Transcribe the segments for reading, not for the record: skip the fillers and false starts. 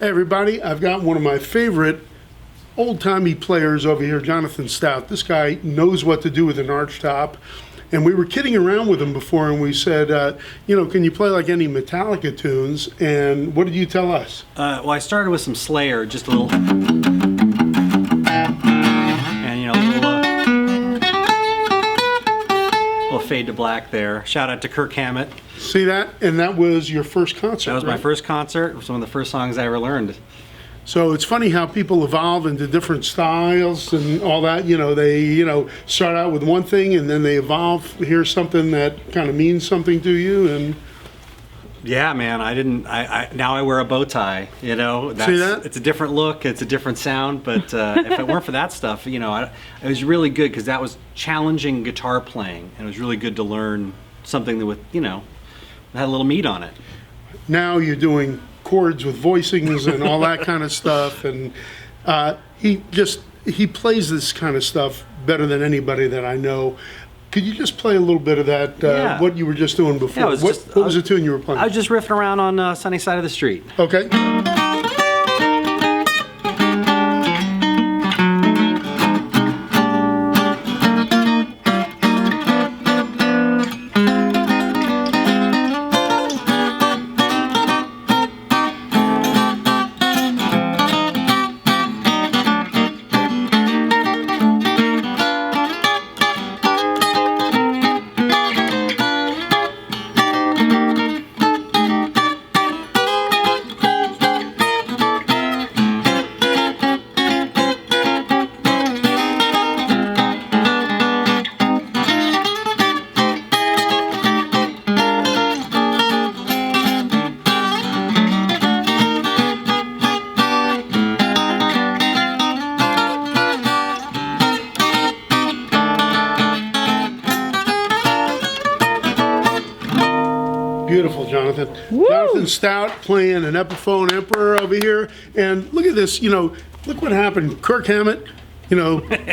Hey everybody, I've got one of my favorite old-timey players over here, Jonathan Stout. This guy knows what to do with an arch top. And we were kidding around with him before, and we said, can you play like any Metallica tunes? And what did you tell us? Well, I started with some Slayer, just a little, and a little fade to black there. Shout out to Kirk Hammett. See that? And that was your first concert. That was my first concert. It was one of the first songs I ever learned. So it's funny how people evolve into different styles and all that. They start out with one thing and then they evolve. Here's something that kind of means something to you. And yeah, man, now I wear a bow tie. See that? It's a different look. It's a different sound. But if it weren't for that stuff, it was really good because that was challenging guitar playing, and it was really good to learn something that had a little meat on it. Now you're doing chords with voicings and all that kind of stuff, and he plays this kind of stuff better than anybody that I know. Could you just play a little bit of that? Yeah. What you were just doing before? Yeah, what was the tune you were playing? I was just riffing around on Sunny Side of the Street. Okay. Beautiful, Jonathan. Woo! Jonathan Stout playing an Epiphone Emperor over here. And look at this, look what happened. Kirk Hammett,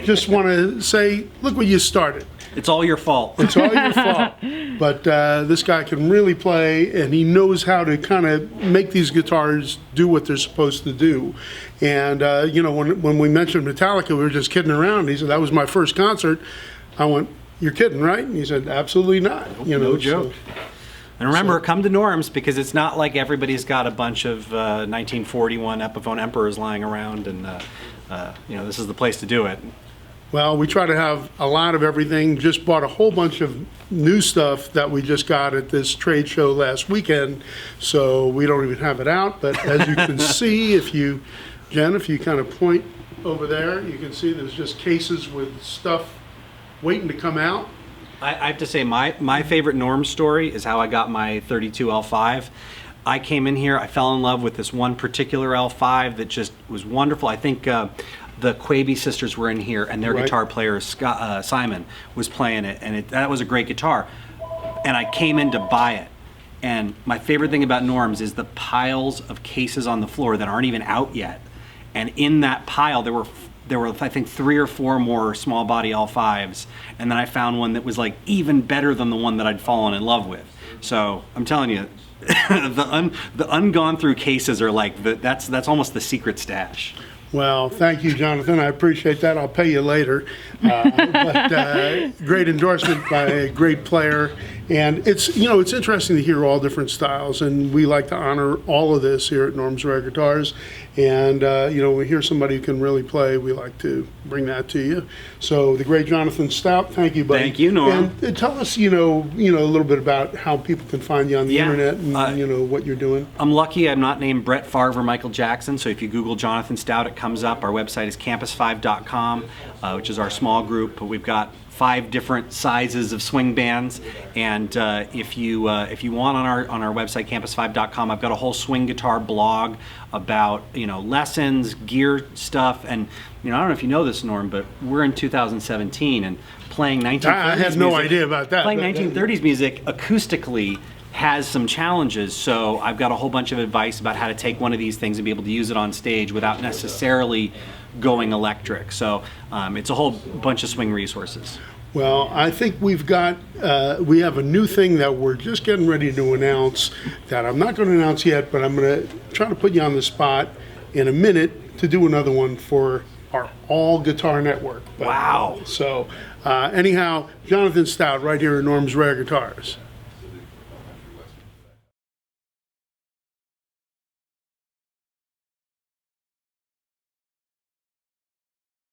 just want to say, look where you started. It's all your fault. It's all your fault. But this guy can really play, and he knows how to kind of make these guitars do what they're supposed to do. And, when we mentioned Metallica, we were just kidding around. He said, that was my first concert. I went, you're kidding, right? And he said, absolutely not. No joke. And remember, come to Norm's, because it's not like everybody's got a bunch of 1941 Epiphone Emperors lying around, and this is the place to do it. Well, we try to have a lot of everything. Just bought a whole bunch of new stuff that we just got at this trade show last weekend, so we don't even have it out. But as you can see, if you kind of point over there, you can see there's just cases with stuff waiting to come out. I have to say, my favorite Norm story is how I got my 32 L5. I came in here, I fell in love with this one particular L5 that just was wonderful. I think the Quaby sisters were in here, and their guitar player, Simon, was playing it, and that was a great guitar. And I came in to buy it. And my favorite thing about Norm's is the piles of cases on the floor that aren't even out yet. And in that pile, there were I think 3 or 4 more small body L5s, and then I found one that was like even better than the one that I'd fallen in love with. So I'm telling you, the ungone through cases are like that's almost the secret stash. Well, thank you, Jonathan. I appreciate that. I'll pay you later. But great endorsement by a great player. And it's interesting to hear all different styles, and we like to honor all of this here at Norm's Rare Guitars. And when we hear somebody who can really play, we like to bring that to you. So the great Jonathan Stout, thank you, buddy. Thank you, Norm. And tell us, a little bit about how people can find you on the internet and what you're doing. I'm lucky I'm not named Brett Favre or Michael Jackson, so if you Google Jonathan Stout, it comes up. Our website is campus5.com, which is our small group. We've got 5 different sizes of swing bands, and if you want on our website campus5.com, I've got a whole swing guitar blog about lessons, gear stuff, and I don't know if you know this, Norm, but we're in 2017 and playing 1930s I had no music, idea about that. Playing 1930s music acoustically has some challenges, so I've got a whole bunch of advice about how to take one of these things and be able to use it on stage without necessarily going electric. So it's a whole bunch of swing resources. Well, I think we have a new thing that we're just getting ready to announce that I'm not going to announce yet, but I'm going to try to put you on the spot in a minute to do another one for our all guitar network. Wow. So anyhow, Jonathan Stout right here at Norm's Rare Guitars.